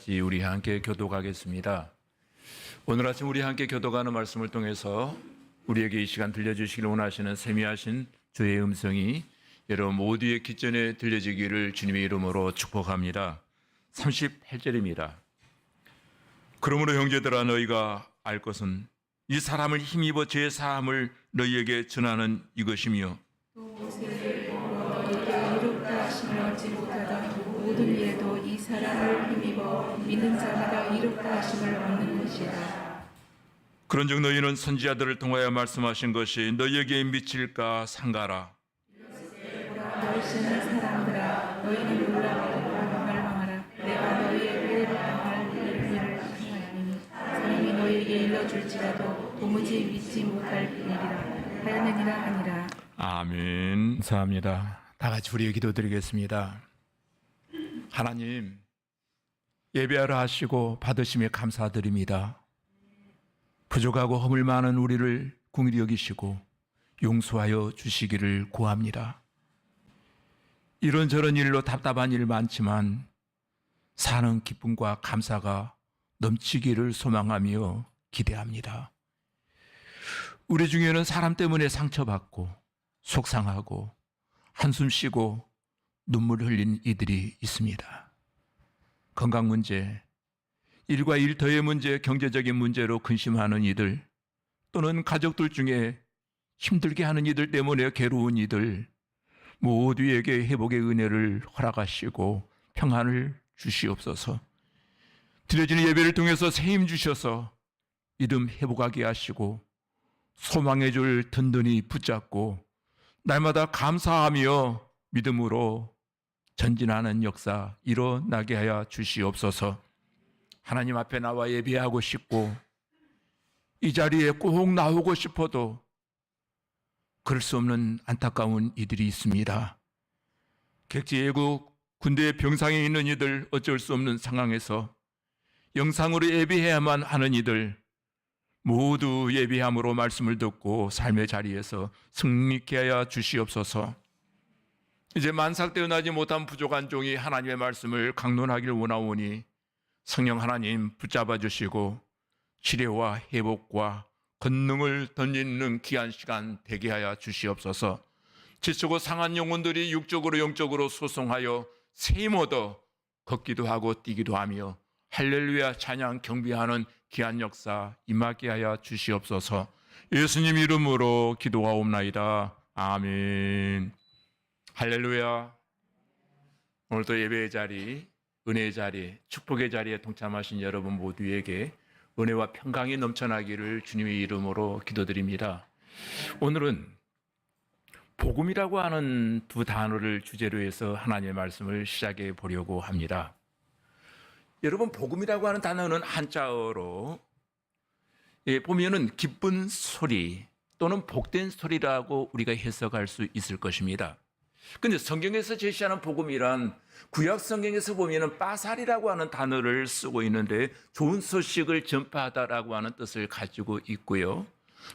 같이 우리 함께 교독하겠습니다. 오늘 아침 우리 함께 교독하는 말씀을 통해서 우리에게 이 시간 들려주시길 원하시는 세미하신 주의 음성이 여러분 모두의 귓전에 들려지기를 주님의 이름으로 축복합니다. 38절입니다. 그러므로 형제들아 너희가 알 것은 이 사람을 힘입어 죄 사함을 너희에게 전하는 이것이며 또 모세를 너희에게 이롭다 하심을 얻지 못하다 모든 이에도 이 사람을 힘입어 믿는 자마다 이롭다 하심을 얻는 것이다. 그런즉 너희는 선지자들을 통하여 말씀하신 것이 너희에게 미칠까 상가라. 너희 쓰는 사람들아 너희는 놀라고 멸망하라. 내가 너희의 의를 당할 일을 행하리니 사람이 너희에게 일러줄지라도 도무지 믿지 못할 일이라 하였느니라 하니라. 아멘. 감사합니다. 다 같이 우리의 기도드리겠습니다. 하나님, 예배하러 하시고 받으심에 감사드립니다. 부족하고 허물 많은 우리를 긍휼히 여기시고 용서하여 주시기를 구합니다. 이런저런 일로 답답한 일 많지만 사는 기쁨과 감사가 넘치기를 소망하며 기대합니다. 우리 중에는 사람 때문에 상처받고 속상하고 한숨 쉬고 눈물 흘린 이들이 있습니다. 건강 문제, 일과 일터의 문제, 경제적인 문제로 근심하는 이들, 또는 가족들 중에 힘들게 하는 이들 때문에 괴로운 이들, 모두에게 회복의 은혜를 허락하시고 평안을 주시옵소서. 드려지는 예배를 통해서 새 힘 주셔서 믿음 회복하게 하시고 소망의 줄 든든히 붙잡고 날마다 감사하며 믿음으로 전진하는 역사 일어나게 하여 주시옵소서. 하나님 앞에 나와 예배하고 싶고 이 자리에 꼭 나오고 싶어도 그럴 수 없는 안타까운 이들이 있습니다. 객지 예국 군대의 병상에 있는 이들, 어쩔 수 없는 상황에서 영상으로 예배해야만 하는 이들, 모두 예배함으로 말씀을 듣고 삶의 자리에서 승리케 하여 주시옵소서. 이제 만삭되어나지 못한 부족한 종이 하나님의 말씀을 강론하기를 원하오니 성령 하나님 붙잡아 주시고 치료와 회복과 권능을 던지는 귀한 시간 되게 하여 주시옵소서. 지치고 상한 영혼들이 육적으로 영적으로 소송하여 새 힘 얻어 걷기도 하고 뛰기도 하며 할렐루야 찬양 경배하는 귀한 역사 임하게 하여 주시옵소서. 예수님 이름으로 기도하옵나이다. 아멘. 할렐루야. 오늘도 예배의 자리, 은혜의 자리, 축복의 자리에 동참하신 여러분 모두에게 은혜와 평강이 넘쳐나기를 주님의 이름으로 기도드립니다. 오늘은 복음이라고 하는 두 단어를 주제로 해서 하나님의 말씀을 시작해 보려고 합니다. 여러분, 복음이라고 하는 단어는 한자어로 보면은 기쁜 소리 또는 복된 소리라고 우리가 해석할 수 있을 것입니다. 근데 성경에서 제시하는 복음이란 구약 성경에서 보면은 빠살이라고 하는 단어를 쓰고 있는데 좋은 소식을 전파하다라고 하는 뜻을 가지고 있고요.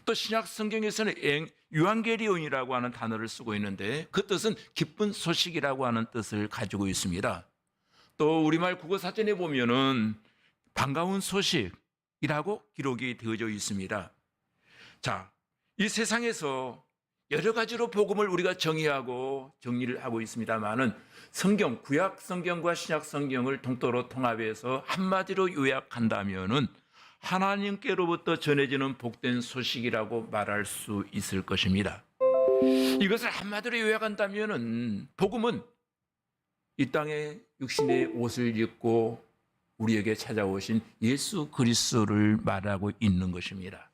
또 신약 성경에서는 유앙게리온이라고 하는 단어를 쓰고 있는데 그 뜻은 기쁜 소식이라고 하는 뜻을 가지고 있습니다. 또 우리말 국어사전에 보면은 반가운 소식이라고 기록이 되어져 있습니다. 자, 이 세상에서 여러 가지로 복음을 우리가 정의하고 정리를 하고 있습니다만은 성경, 구약 성경과 신약 성경을 통틀어 통합해서 한마디로 요약한다면은 하나님께로부터 전해지는 복된 소식이라고 말할 수 있을 것입니다. 이것을 한마디로 요약한다면은 복음은 이 땅에 육신의 옷을 입고 우리에게 찾아오신 예수 그리스도를 말하고 있는 것입니다.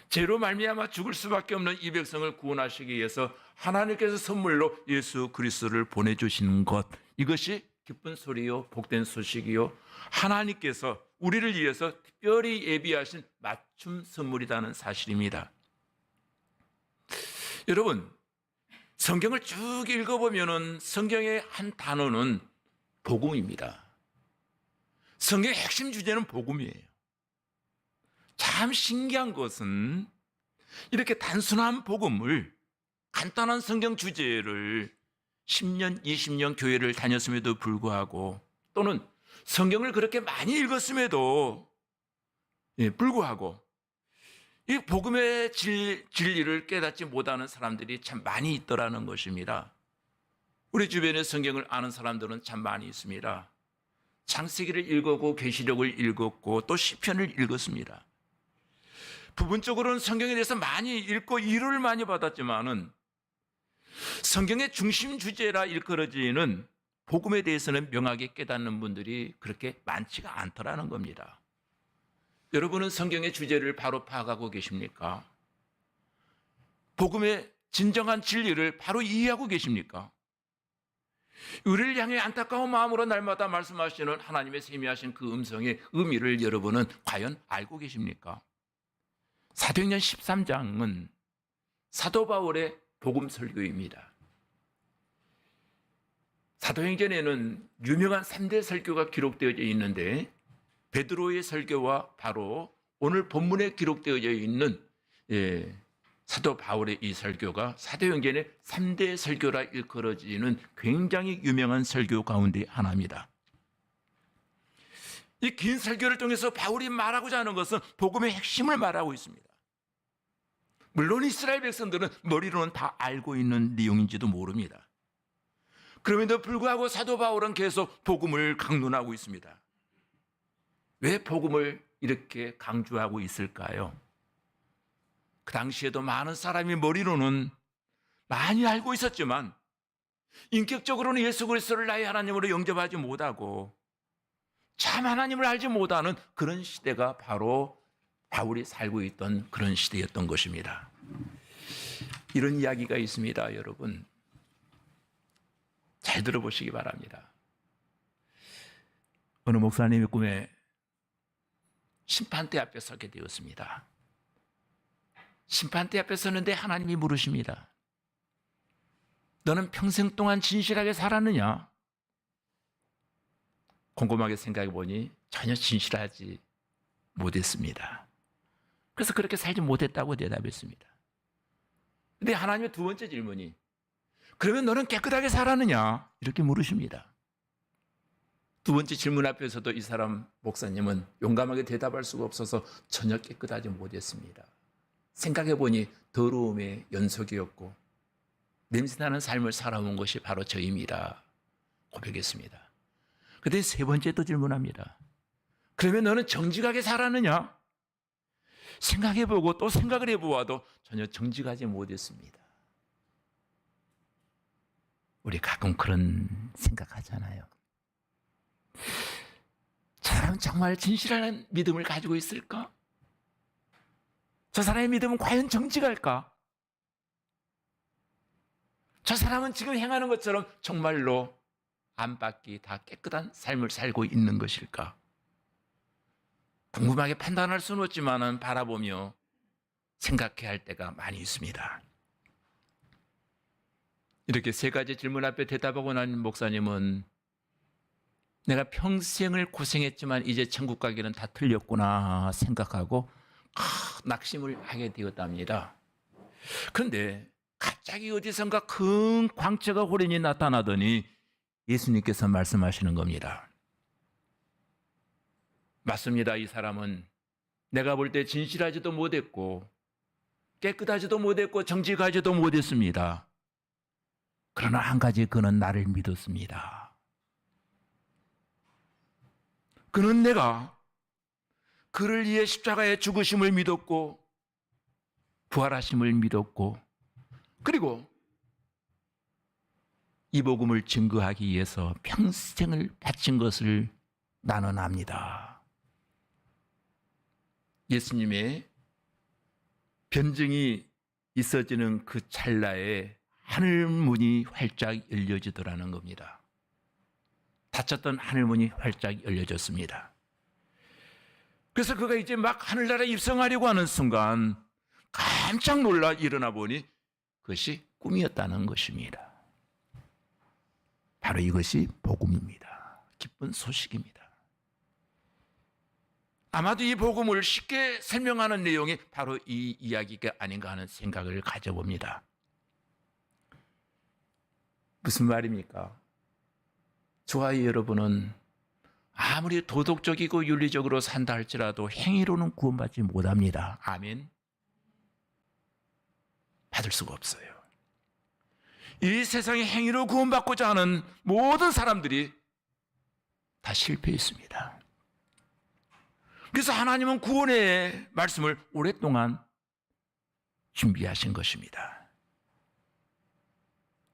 죄로 말미암아 죽을 수밖에 없는 이 백성을 구원하시기 위해서 하나님께서 선물로 예수 그리스도를 보내주시는 것, 이것이 기쁜 소리요 복된 소식이요 하나님께서 우리를 위해서 특별히 예비하신 맞춤 선물이라는 사실입니다. 여러분, 성경을 쭉 읽어보면 성경의 한 단어는 복음입니다. 성경의 핵심 주제는 복음이에요. 참 신기한 것은 이렇게 단순한 복음을, 간단한 성경 주제를 10년, 20년 교회를 다녔음에도 불구하고 또는 성경을 그렇게 많이 읽었음에도 불구하고 이 복음의 진리를 깨닫지 못하는 사람들이 참 많이 있더라는 것입니다. 우리 주변에 성경을 아는 사람들은 참 많이 있습니다. 창세기를 읽었고 계시록을 읽었고 또 시편을 읽었습니다. 부분적으로는 성경에 대해서 많이 읽고 이해를 많이 받았지만은 성경의 중심 주제라 일컬어지는 복음에 대해서는 명확히 깨닫는 분들이 그렇게 많지가 않더라는 겁니다. 여러분은 성경의 주제를 바로 파악하고 계십니까? 복음의 진정한 진리를 바로 이해하고 계십니까? 우리를 향해 안타까운 마음으로 날마다 말씀하시는 하나님의 세미하신 그 음성의 의미를 여러분은 과연 알고 계십니까? 사도행전 13장은 사도 바울의 복음 설교입니다. 사도행전에는 유명한 3대 설교가 기록되어 있는데 베드로의 설교와 바로 오늘 본문에 기록되어 있는 사도 바울의 이 설교가 사도행전의 3대 설교라 일컬어지는 굉장히 유명한 설교 가운데 하나입니다. 이 긴 설교를 통해서 바울이 말하고자 하는 것은 복음의 핵심을 말하고 있습니다. 물론 이스라엘 백성들은 머리로는 다 알고 있는 내용인지도 모릅니다. 그럼에도 불구하고 사도 바울은 계속 복음을 강론하고 있습니다. 왜 복음을 이렇게 강조하고 있을까요? 그 당시에도 많은 사람이 머리로는 많이 알고 있었지만 인격적으로는 예수 그리스도를 나의 하나님으로 영접하지 못하고 참 하나님을 알지 못하는 그런 시대가 바로 바울이 살고 있던 그런 시대였던 것입니다. 이런 이야기가 있습니다, 여러분. 잘 들어보시기 바랍니다. 어느 목사님의 꿈에 심판대 앞에 서게 되었습니다. 심판대 앞에 서는데 하나님이 물으십니다. 너는 평생 동안 진실하게 살았느냐? 곰곰하게 생각해 보니 전혀 진실하지 못했습니다. 그래서 그렇게 살지 못했다고 대답했습니다. 근데 하나님의 두 번째 질문이 그러면 너는 깨끗하게 살았느냐? 이렇게 물으십니다. 두 번째 질문 앞에서도 이 사람 목사님은 용감하게 대답할 수가 없어서 전혀 깨끗하지 못했습니다. 생각해 보니 더러움의 연속이었고 냄새나는 삶을 살아온 것이 바로 저입니다. 고백했습니다. 그때 세 번째 또 질문합니다. 그러면 너는 정직하게 살았느냐? 생각해보고 또 생각을 해보아도 전혀 정직하지 못했습니다. 우리 가끔 그런 생각하잖아요. 저 사람은 정말 진실한 믿음을 가지고 있을까? 저 사람의 믿음은 과연 정직할까? 저 사람은 지금 행하는 것처럼 정말로 안팎이 다 깨끗한 삶을 살고 있는 것일까? 궁금하게 판단할 수는 없지만 바라보며 생각해야 할 때가 많이 있습니다. 이렇게 세 가지 질문 앞에 대답하고 난 목사님은 내가 평생을 고생했지만 이제 천국 가기는 다 틀렸구나 생각하고 낙심을 하게 되었답니다. 그런데 갑자기 어디선가 큰 광채가 호련히 나타나더니 예수님께서 말씀하시는 겁니다. 맞습니다. 이 사람은 내가 볼 때 진실하지도 못했고 깨끗하지도 못했고 정직하지도 못했습니다. 그러나 한 가지 그는 나를 믿었습니다. 그는 내가 그를 위해 십자가에 죽으심을 믿었고 부활하심을 믿었고 그리고 이 복음을 증거하기 위해서 평생을 바친 것을 나는 압니다. 예수님의 변증이 있어지는 그 찰나에 하늘문이 활짝 열려지더라는 겁니다. 닫혔던 하늘문이 활짝 열려졌습니다. 그래서 그가 이제 막 하늘나라에 입성하려고 하는 순간 깜짝 놀라 일어나 보니 그것이 꿈이었다는 것입니다. 바로 이것이 복음입니다. 기쁜 소식입니다. 아마도 이 복음을 쉽게 설명하는 내용이 바로 이 이야기가 아닌가 하는 생각을 가져봅니다. 무슨 말입니까? 저와 여러분은 아무리 도덕적이고 윤리적으로 산다 할지라도 행위로는 구원받지 못합니다. 아멘. 받을 수가 없어요. 이 세상에 행위로 구원받고자 하는 모든 사람들이 다 실패했습니다. 그래서 하나님은 구원의 말씀을 오랫동안 준비하신 것입니다.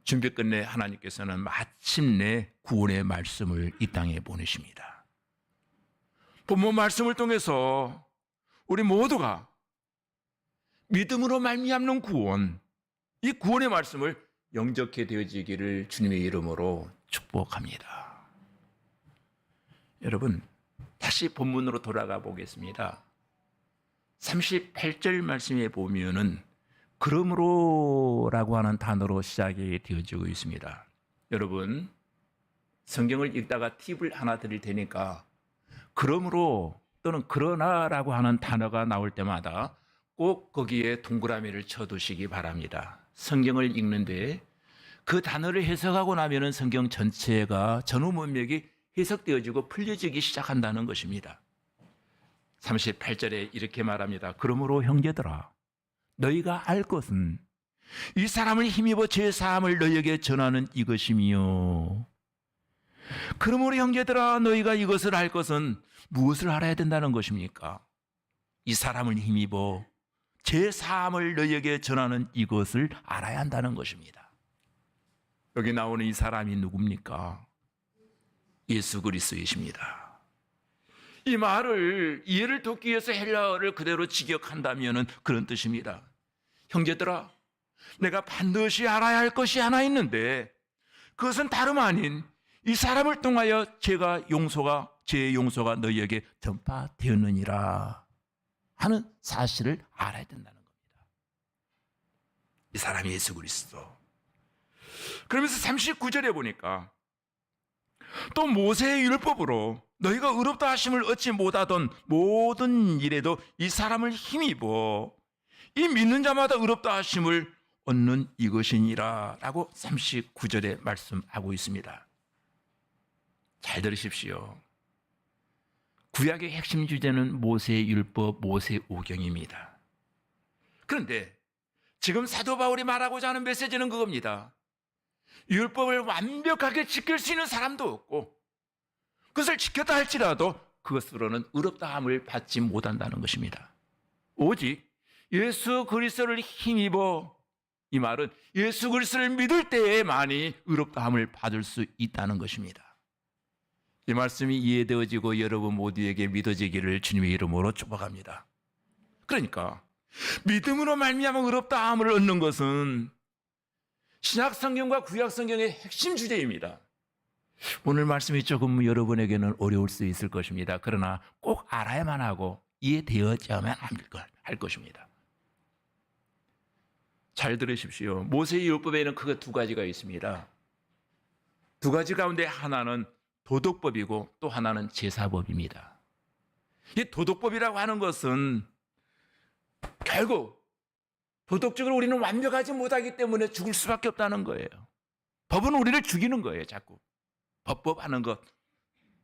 준비 끝내 하나님께서는 마침내 구원의 말씀을 이 땅에 보내십니다. 본문 말씀을 통해서 우리 모두가 믿음으로 말미암는 구원, 이 구원의 말씀을 영접게 되어지기를 주님의 이름으로 축복합니다. 여러분, 다시 본문으로 돌아가 보겠습니다. 38절 말씀에 보면은 그러므로라고 하는 단어로 시작이 되어지고 있습니다. 여러분, 성경을 읽다가 팁을 하나 드릴 테니까 그러므로 또는 그러나라고 하는 단어가 나올 때마다 꼭 거기에 동그라미를 쳐두시기 바랍니다. 성경을 읽는데 그 단어를 해석하고 나면은 성경 전체가 전후 문맥이 해석되어지고 풀려지기 시작한다는 것입니다. 38절에 이렇게 말합니다. 그러므로 형제들아, 너희가 알 것은 이 사람을 힘입어 제 사함을 너희에게 전하는 이것이며, 그러므로 형제들아, 너희가 이것을 알 것은 무엇을 알아야 된다는 것입니까? 이 사람을 힘입어 제 사함을 너희에게 전하는 이것을 알아야 한다는 것입니다. 여기 나오는 이 사람이 누굽니까? 예수 그리스도이십니다. 이 말을 이해를 돕기 위해서 헬라어를 그대로 직역한다면 그런 뜻입니다. 형제들아, 내가 반드시 알아야 할 것이 하나 있는데 그것은 다름 아닌 이 사람을 통하여 제 용서가 너희에게 전파되었느니라 하는 사실을 알아야 된다는 겁니다. 이 사람이 예수 그리스도. 그러면서 39절에 보니까 또 모세의 율법으로 너희가 의롭다 하심을 얻지 못하던 모든 일에도 이 사람을 힘입어 이 믿는 자마다 의롭다 하심을 얻는 이것이니라 라고 39절에 말씀하고 있습니다. 잘 들으십시오. 구약의 핵심 주제는 모세의 율법, 모세 오경입니다. 그런데 지금 사도 바울이 말하고자 하는 메시지는 그겁니다. 율법을 완벽하게 지킬 수 있는 사람도 없고 그것을 지켰다 할지라도 그것으로는 의롭다함을 받지 못한다는 것입니다. 오직 예수 그리스도를 힘입어, 이 말은 예수 그리스도를 믿을 때에만이 의롭다함을 받을 수 있다는 것입니다. 이 말씀이 이해되어지고 여러분 모두에게 믿어지기를 주님의 이름으로 축복합니다. 그러니까 믿음으로 말미암아 의롭다함을 얻는 것은 신약 성경과 구약 성경의 핵심 주제입니다. 오늘 말씀이 조금 여러분에게는 어려울 수 있을 것입니다. 그러나 꼭 알아야만 하고 이해되어야만 할 것입니다. 잘 들으십시오. 모세의 율법에는 크게 두 가지가 있습니다. 두 가지 가운데 하나는 도덕법이고 또 하나는 제사법입니다. 이 도덕법이라고 하는 것은 결국 도덕적으로 우리는 완벽하지 못하기 때문에 죽을 수밖에 없다는 거예요. 법은 우리를 죽이는 거예요. 자꾸 법하는 것,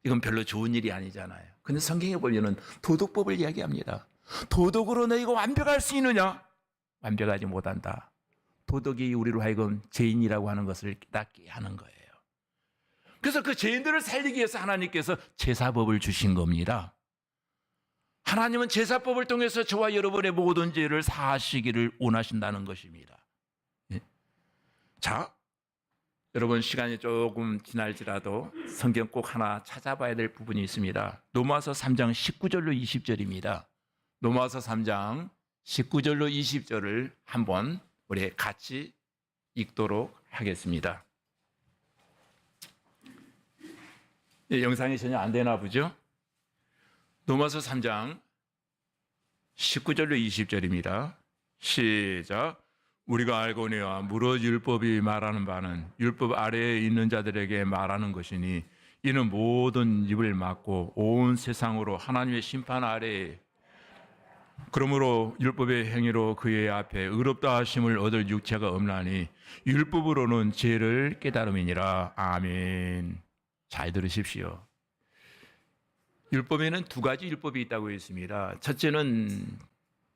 이건 별로 좋은 일이 아니잖아요. 근데 성경에 보면은 도덕법을 이야기합니다. 도덕으로 너희가 완벽할 수 있느냐? 완벽하지 못한다. 도덕이 우리로 하여금 죄인이라고 하는 것을 깨닫게 하는 거예요. 그래서 그 죄인들을 살리기 위해서 하나님께서 제사법을 주신 겁니다. 하나님은 제사법을 통해서 저와 여러분의 모든 죄를 사하시기를 원하신다는 것입니다. 예? 자, 여러분 시간이 조금 지날지라도 성경 꼭 하나 찾아봐야 될 부분이 있습니다. 로마서 3장 19절로 20절입니다. 로마서 3장 19절로 20절을 한번 우리 같이 읽도록 하겠습니다. 예, 영상이 전혀 안 되나 보죠? 로마서 3장 19절로 20절입니다. 시작. 우리가 알거니와 무릇 율법이 말하는 바는 율법 아래에 있는 자들에게 말하는 것이니 이는 모든 입을 막고 온 세상으로 하나님의 심판 아래에, 그러므로 율법의 행위로 그의 앞에 의롭다 하심을 얻을 육체가 없나니 율법으로는 죄를 깨달음이니라. 아멘. 잘 들으십시오. 율법에는 두 가지 율법이 있다고 했습니다. 첫째는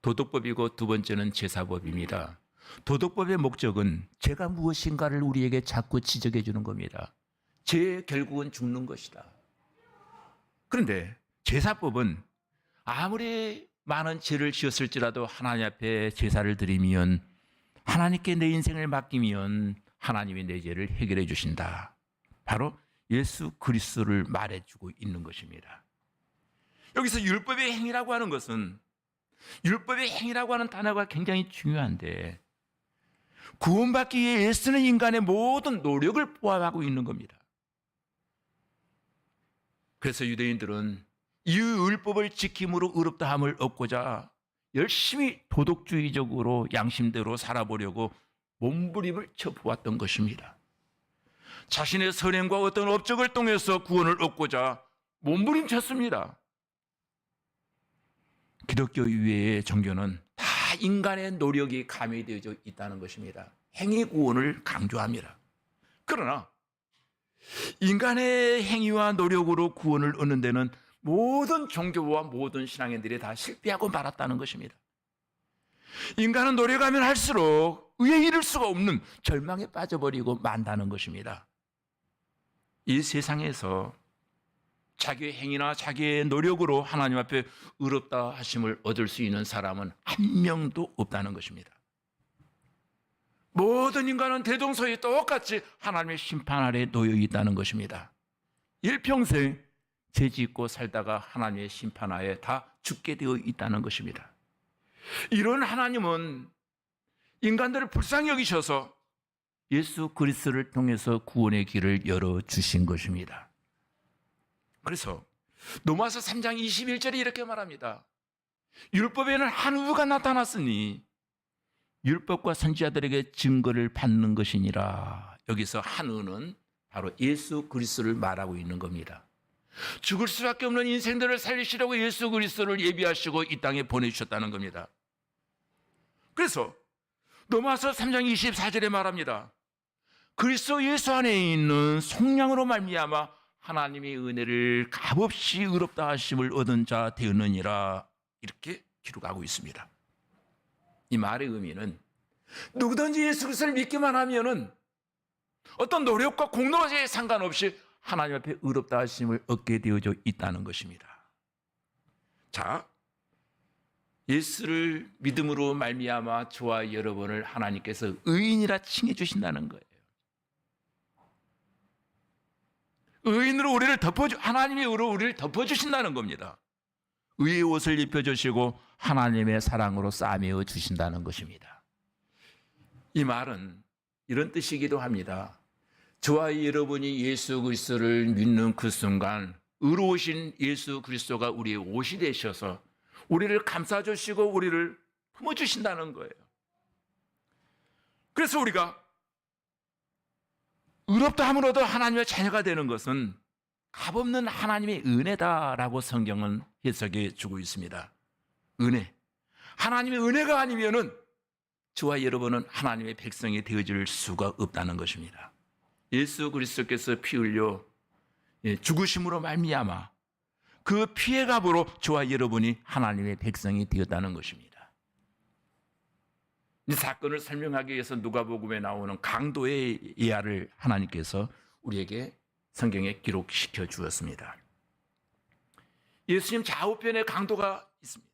도덕법이고 두 번째는 제사법입니다. 도덕법의 목적은 죄가 무엇인가를 우리에게 자꾸 지적해 주는 겁니다. 죄 결국은 죽는 것이다. 그런데 제사법은 아무리 많은 죄를 지었을지라도 하나님 앞에 제사를 드리면, 하나님께 내 인생을 맡기면 하나님이 내 죄를 해결해 주신다. 바로 예수 그리스도를 말해주고 있는 것입니다. 여기서 율법의 행위라고 하는 것은, 율법의 행위라고 하는 단어가 굉장히 중요한데, 구원받기 위해 애쓰는 인간의 모든 노력을 포함하고 있는 겁니다. 그래서 유대인들은 이 율법을 지킴으로 의롭다함을 얻고자 열심히 도덕주의적으로 양심대로 살아보려고 몸부림을 쳐보았던 것입니다. 자신의 선행과 어떤 업적을 통해서 구원을 얻고자 몸부림쳤습니다. 기독교 이외의 종교는 다 인간의 노력이 가미되어 있다는 것입니다. 행위 구원을 강조합니다. 그러나 인간의 행위와 노력으로 구원을 얻는 데는 모든 종교와 모든 신앙인들이 다 실패하고 말았다는 것입니다. 인간은 노력하면 할수록 의에 이를 수가 없는 절망에 빠져버리고 만다는 것입니다. 이 세상에서 자기의 행위나 자기의 노력으로 하나님 앞에 의롭다 하심을 얻을 수 있는 사람은 한 명도 없다는 것입니다. 모든 인간은 대동소이 똑같이 하나님의 심판 아래 놓여 있다는 것입니다. 일평생 죄 짓고 살다가 하나님의 심판하에 다 죽게 되어 있다는 것입니다. 이런 하나님은 인간들을 불쌍히 여기셔서 예수 그리스도를 통해서 구원의 길을 열어주신 것입니다. 그래서 로마서 3장 21절에 이렇게 말합니다. 율법에는 한 의가 나타났으니 율법과 선지자들에게 증거를 받는 것이니라. 여기서 한 의는 바로 예수 그리스도를 말하고 있는 겁니다. 죽을 수밖에 없는 인생들을 살리시려고 예수 그리스도를 예비하시고 이 땅에 보내주셨다는 겁니다. 그래서 로마서 3장 24절에 말합니다. 그리스도 예수 안에 있는 속량으로 말미암아 하나님의 은혜를 값없이 의롭다 하심을 얻은 자 되었느니라. 이렇게 기록하고 있습니다. 이 말의 의미는 누구든지 예수 그리스도를 믿기만 하면은 어떤 노력과 공로에 상관없이 하나님 앞에 의롭다 하심을 얻게 되어져 있다는 것입니다. 자, 예수를 믿음으로 말미암아 저와 여러분을 하나님께서 의인이라 칭해 주신다는 거예요. 의인으로 우리를 하나님의 의로 우리를 덮어주신다는 겁니다. 의의 옷을 입혀주시고 하나님의 사랑으로 싸매어 주신다는 것입니다. 이 말은 이런 뜻이기도 합니다. 저와 여러분이 예수 그리스도를 믿는 그 순간 의로우신 예수 그리스도가 우리의 옷이 되셔서 우리를 감싸주시고 우리를 품어주신다는 거예요. 그래서 우리가 의롭다 함으로도 하나님의 자녀가 되는 것은 값없는 하나님의 은혜다라고 성경은 해석해 주고 있습니다. 은혜. 하나님의 은혜가 아니면은 저와 여러분은 하나님의 백성이 되어질 수가 없다는 것입니다. 예수 그리스도께서 피 흘려 죽으심으로 말미암아 그 피의 값으로 저와 여러분이 하나님의 백성이 되었다는 것입니다. 이 사건을 설명하기 위해서 누가복음에 나오는 강도의 예화를 하나님께서 우리에게 성경에 기록시켜 주었습니다. 예수님 좌우편에 강도가 있습니다.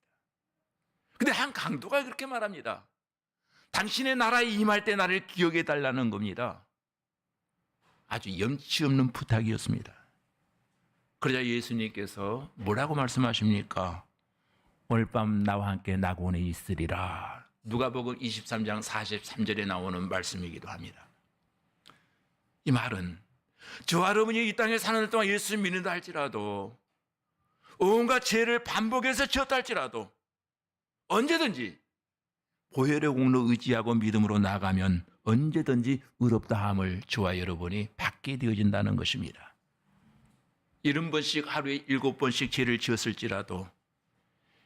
그런데 한 강도가 그렇게 말합니다. 당신의 나라에 임할 때 나를 기억해 달라는 겁니다. 아주 염치 없는 부탁이었습니다. 그러자 예수님께서 뭐라고 말씀하십니까? 오늘 밤 나와 함께 낙원에 있으리라. 누가복음 23장 43절에 나오는 말씀이기도 합니다. 이 말은 저와 여러분이 이 땅에 사는 동안 예수를 믿는다 할지라도 온갖 죄를 반복해서 지었다 할지라도 언제든지 보혈의 공로 의지하고 믿음으로 나가면 언제든지 의롭다함을 저와 여러분이 받게 되어진다는 것입니다. 70번씩 하루에 7번씩 죄를 지었을지라도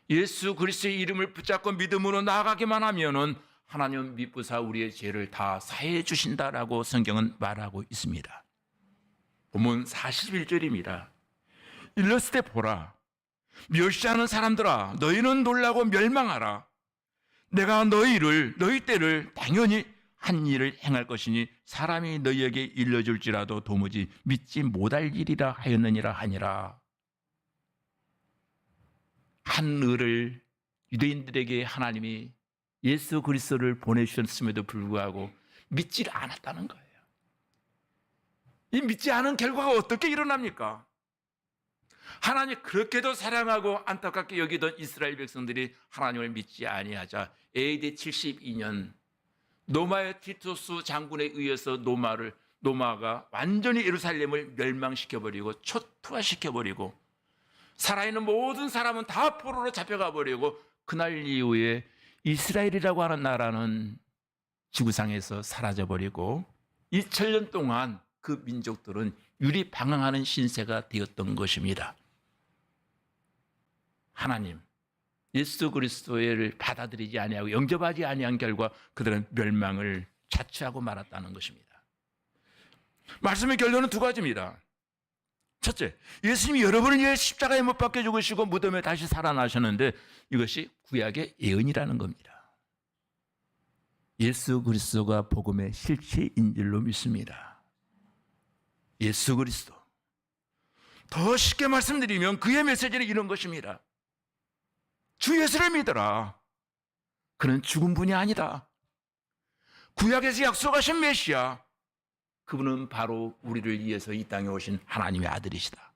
예수 그리스도의 이름을 붙잡고 믿음으로 나아가기만 하면은 하나님 미쁘사 우리의 죄를 다 사해 주신다라고 성경은 말하고 있습니다. 본문 41절입니다. 일렀을 때 보라, 멸시하는 사람들아, 너희는 놀라고 멸망하라. 내가 너희 때를 당연히 한 일을 행할 것이니 사람이 너희에게 일러줄지라도 도무지 믿지 못할 일이라 하였느니라 하니라. 한 을을 유대인들에게 하나님이 예수 그리스도를 보내주셨음에도 불구하고 믿지를 않았다는 거예요. 이 믿지 않은 결과가 어떻게 일어납니까? 하나님 그렇게도 사랑하고 안타깝게 여기던 이스라엘 백성들이 하나님을 믿지 아니하자 AD 72년 노마의 티투스 장군에 의해서 노마가 완전히 예루살렘을 멸망시켜버리고 초토화시켜버리고 살아있는 모든 사람은 다 포로로 잡혀가 버리고 그날 이후에 이스라엘이라고 하는 나라는 지구상에서 사라져버리고 2000년 동안 그 민족들은 유리방황하는 신세가 되었던 것입니다. 하나님 예수 그리스도를 받아들이지 아니하고 영접하지 아니한 결과 그들은 멸망을 자초하고 말았다는 것입니다. 말씀의 결론은 두 가지입니다. 첫째, 예수님이 여러분을 위해 십자가에 못 박혀 죽으시고 무덤에 다시 살아나셨는데 이것이 구약의 예언이라는 겁니다. 예수 그리스도가 복음의 실체인 줄로 믿습니다. 예수 그리스도. 더 쉽게 말씀드리면 그의 메시지는 이런 것입니다. 주 예수를 믿어라. 그는 죽은 분이 아니다. 구약에서 약속하신 메시아, 그분은 바로 우리를 위해서 이 땅에 오신 하나님의 아들이시다.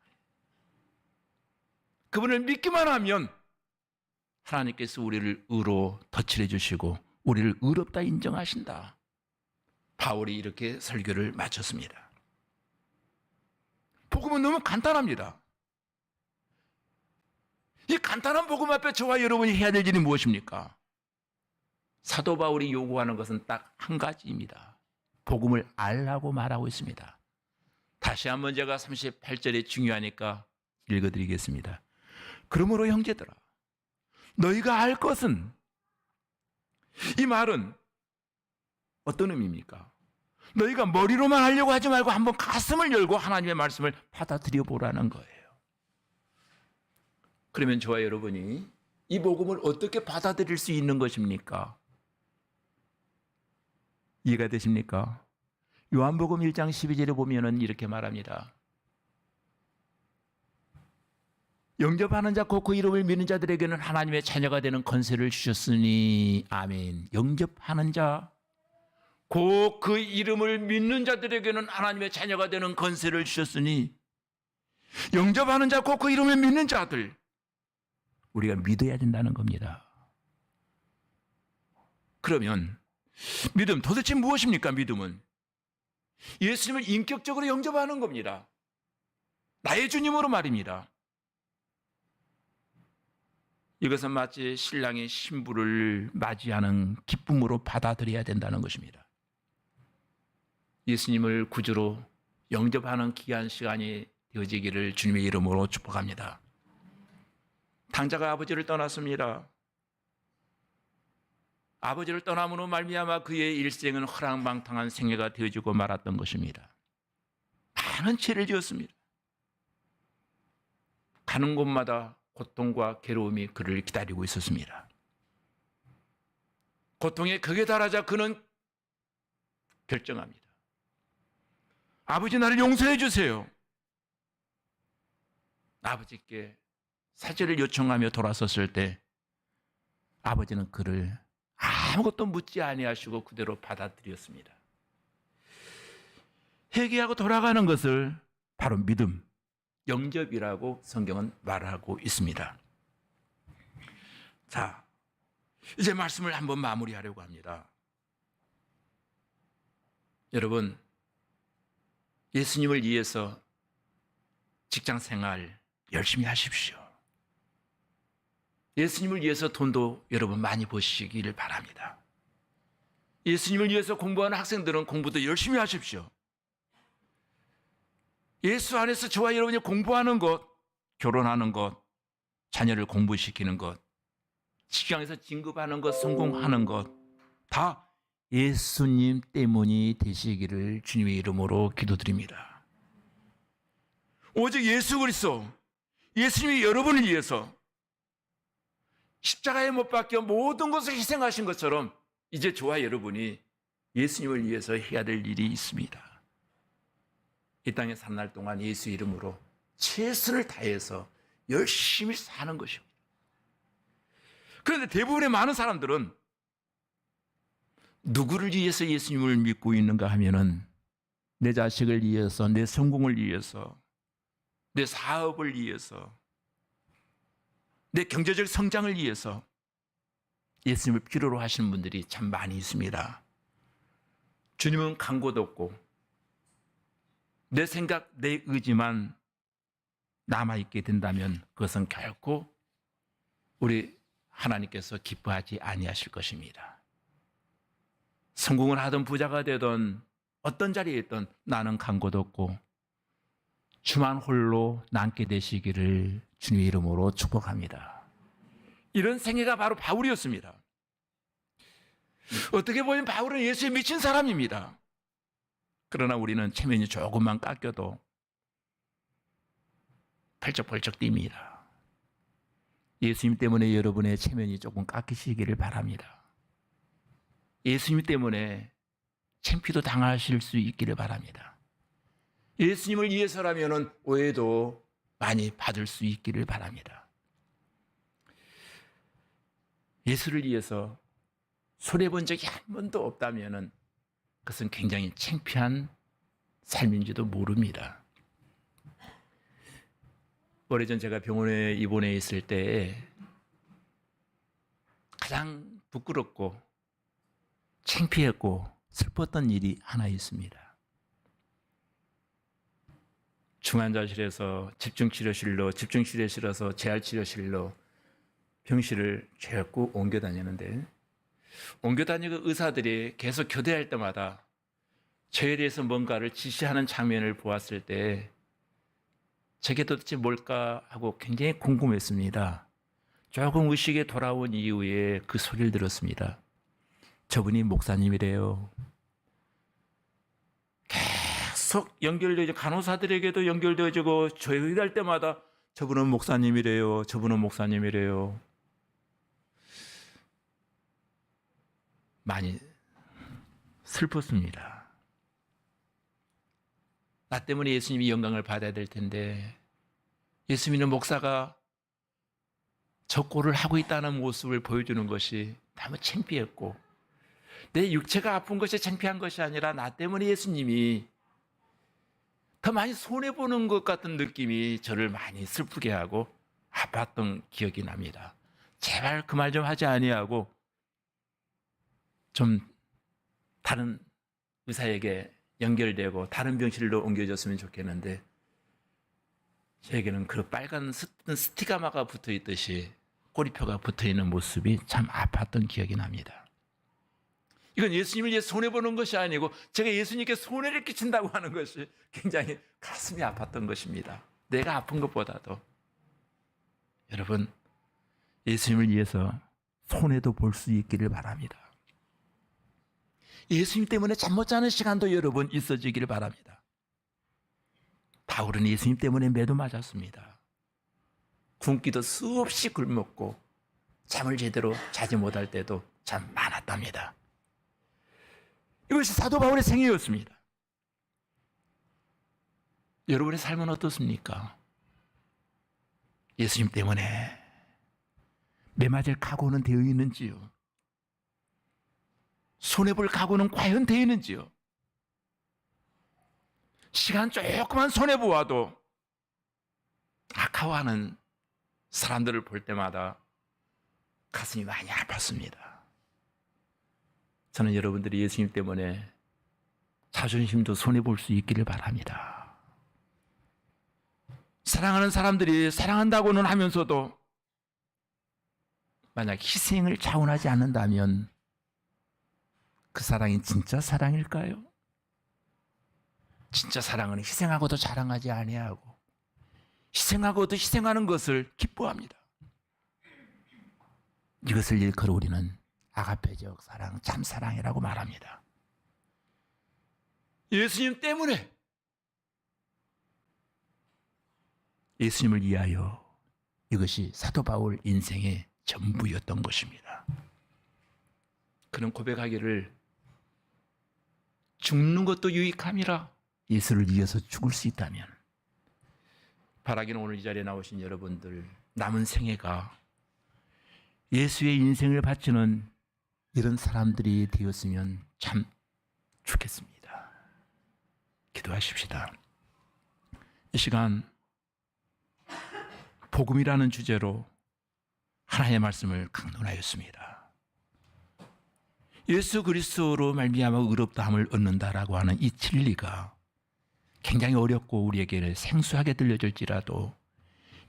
그분을 믿기만 하면 하나님께서 우리를 의로 덧칠해 주시고 우리를 의롭다 인정하신다. 바울이 이렇게 설교를 마쳤습니다. 복음은 너무 간단합니다. 이 간단한 복음 앞에 저와 여러분이 해야 될 일이 무엇입니까? 사도 바울이 요구하는 것은 딱 한 가지입니다. 복음을 알라고 말하고 있습니다. 다시 한번 제가 38절이 중요하니까 읽어드리겠습니다. 그러므로 형제들아, 너희가 알 것은, 이 말은 어떤 의미입니까? 너희가 머리로만 하려고 하지 말고 한번 가슴을 열고 하나님의 말씀을 받아들여 보라는 거예요. 그러면 저와 여러분이 이 복음을 어떻게 받아들일 수 있는 것입니까? 이해가 되십니까? 요한복음 1장 12절에 보면은 이렇게 말합니다. 영접하는 자 곧 그 이름을 믿는 자들에게는 하나님의 자녀가 되는 권세를 주셨으니 아멘. 영접하는 자 곧 그 이름을 믿는 자들에게는 하나님의 자녀가 되는 권세를 주셨으니, 영접하는 자 곧 그 이름을 믿는 자들, 우리가 믿어야 된다는 겁니다. 그러면 믿음 도대체 무엇입니까? 믿음은 예수님을 인격적으로 영접하는 겁니다. 나의 주님으로 말입니다. 이것은 마치 신랑이 신부를 맞이하는 기쁨으로 받아들여야 된다는 것입니다. 예수님을 구주로 영접하는 귀한 시간이 되어지기를 주님의 이름으로 축복합니다. 탕자가 아버지를 떠났습니다. 아버지를 떠남으로 말미암아 그의 일생은 허랑방탕한 생애가 되어지고 말았던 것입니다. 많은 죄를 지었습니다. 가는 곳마다 고통과 괴로움이 그를 기다리고 있었습니다. 고통에 극에 달하자 그는 결정합니다. 아버지, 나를 용서해 주세요. 아버지께 사죄를 요청하며 돌아섰을 때 아버지는 그를 아무것도 묻지 아니하시고 그대로 받아들였습니다. 회개하고 돌아가는 것을 바로 믿음, 영접이라고 성경은 말하고 있습니다. 자, 이제 말씀을 한번 마무리하려고 합니다. 여러분, 예수님을 위해서 직장 생활 열심히 하십시오. 예수님을 위해서 돈도 여러분 많이 버시기를 바랍니다. 예수님을 위해서 공부하는 학생들은 공부도 열심히 하십시오. 예수 안에서 저와 여러분이 공부하는 것, 결혼하는 것, 자녀를 공부시키는 것, 직장에서 진급하는 것, 성공하는 것, 다 예수님 때문이 되시기를 주님의 이름으로 기도드립니다. 오직 예수 그리스도, 예수님이 여러분을 위해서 십자가에 못 박혀 모든 것을 희생하신 것처럼 이제 저와 여러분이 예수님을 위해서 해야 될 일이 있습니다. 이 땅에 사는 날 동안 예수 이름으로 최선을 다해서 열심히 사는 것입니다. 그런데 대부분의 많은 사람들은 누구를 위해서 예수님을 믿고 있는가 하면은 내 자식을 위해서, 내 성공을 위해서, 내 사업을 위해서, 내 경제적 성장을 위해서 예수님을 필요로 하시는 분들이 참 많이 있습니다. 주님은 강고도 없고 내 생각, 내 의지만 남아있게 된다면 그것은 결코 우리 하나님께서 기뻐하지 아니하실 것입니다. 성공을 하든 부자가 되든 어떤 자리에 있든 나는 강고도 없고 주만 홀로 남게 되시기를 주님의 이름으로 축복합니다. 이런 생애가 바로 바울이었습니다. 어떻게 보면 바울은 예수에 미친 사람입니다. 그러나 우리는 체면이 조금만 깎여도 펄쩍펄쩍 뜁니다. 예수님 때문에 여러분의 체면이 조금 깎이시기를 바랍니다. 예수님 때문에 창피도 당하실 수 있기를 바랍니다. 예수님을 위해서라면 오해도 많이 받을 수 있기를 바랍니다. 예수를 위해서 손해본 적이 한 번도 없다면 그것은 굉장히 창피한 삶인지도 모릅니다. 오래전 제가 병원에 입원해 있을 때 가장 부끄럽고 창피했고 슬펐던 일이 하나 있습니다. 중환자실에서 집중치료실로, 집중치료에 실어서 재활치료실로 병실을 자꾸 옮겨 다니는데 옮겨 다니고 의사들이 계속 교대할 때마다 저에 대해서 뭔가를 지시하는 장면을 보았을 때 저게 도대체 뭘까 하고 굉장히 궁금했습니다. 조금 의식에 돌아온 이후에 그 소리를 들었습니다. 저분이 목사님이래요. 계속 연결되어지고 간호사들에게도 연결되어지고 저희 할 때마다 저분은 목사님이래요. 저분은 목사님이래요. 많이 슬펐습니다. 나 때문에 예수님이 영광을 받아야 될 텐데 예수 믿는 목사가 저 꼴을 하고 있다는 모습을 보여주는 것이 너무 창피했고 내 육체가 아픈 것이 창피한 것이 아니라 나 때문에 예수님이 더 많이 손해보는 것 같은 느낌이 저를 많이 슬프게 하고 아팠던 기억이 납니다. 제발 그 말 좀 하지 아니하고 좀 다른 의사에게 연결되고 다른 병실로 옮겨졌으면 좋겠는데 저에게는 그 빨간 스티가마가 붙어 있듯이 꼬리표가 붙어 있는 모습이 참 아팠던 기억이 납니다. 이건 예수님을 위해 손해보는 것이 아니고 제가 예수님께 손해를 끼친다고 하는 것이 굉장히 가슴이 아팠던 것입니다. 내가 아픈 것보다도 여러분 예수님을 위해서 손해도 볼 수 있기를 바랍니다. 예수님 때문에 잠 못 자는 시간도 여러분 있어지기를 바랍니다. 바울은 예수님 때문에 매도 맞았습니다. 굶기도 수없이 굶었고 잠을 제대로 자지 못할 때도 참 많았답니다. 이것이 사도 바울의 생애였습니다. 여러분의 삶은 어떻습니까? 예수님 때문에 매맞을 각오는 되어 있는지요? 손해볼 각오는 과연 되어 있는지요? 시간 조금만 손해보아도 아까워하는 사람들을 볼 때마다 가슴이 많이 아팠습니다. 저는 여러분들이 예수님 때문에 자존심도 손해볼 수 있기를 바랍니다. 사랑하는 사람들이 사랑한다고는 하면서도 만약 희생을 자원하지 않는다면 그 사랑이 진짜 사랑일까요? 진짜 사랑은 희생하고도 자랑하지 아니하고 희생하고도 희생하는 것을 기뻐합니다. 이것을 일컬어 우리는 아가페적 사랑, 참사랑이라고 말합니다. 예수님 때문에 예수님을 위하여 이것이 사도 바울 인생의 전부였던 것입니다. 그는 고백하기를 죽는 것도 유익함이라. 예수를 이어서 죽을 수 있다면. 바라기는 오늘 이 자리에 나오신 여러분들 남은 생애가 예수의 인생을 바치는 이런 사람들이 되었으면 참 좋겠습니다. 기도하십시다. 이 시간 복음이라는 주제로 하나님의 말씀을 강론하였습니다. 예수 그리스도로 말미암아 의롭다함을 얻는다라고 하는 이 진리가 굉장히 어렵고 우리에게 생소하게 들려질지라도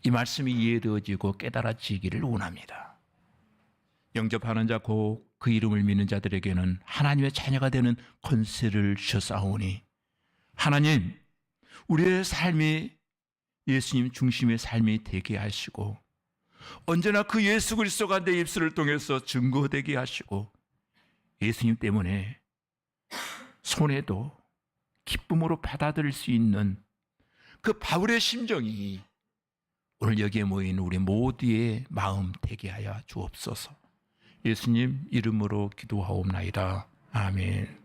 이 말씀이 이해되어지고 깨달아지기를 원합니다. 영접하는 자 곧 그 이름을 믿는 자들에게는 하나님의 자녀가 되는 권세를 주셨사오니 하나님, 우리의 삶이 예수님 중심의 삶이 되게 하시고 언제나 그 예수 그리스도가 내 입술을 통해서 증거되게 하시고 예수님 때문에 손해도 기쁨으로 받아들일 수 있는 그 바울의 심정이 오늘 여기에 모인 우리 모두의 마음 되게 하여 주옵소서. 예수님 이름으로 기도하옵나이다. 아멘.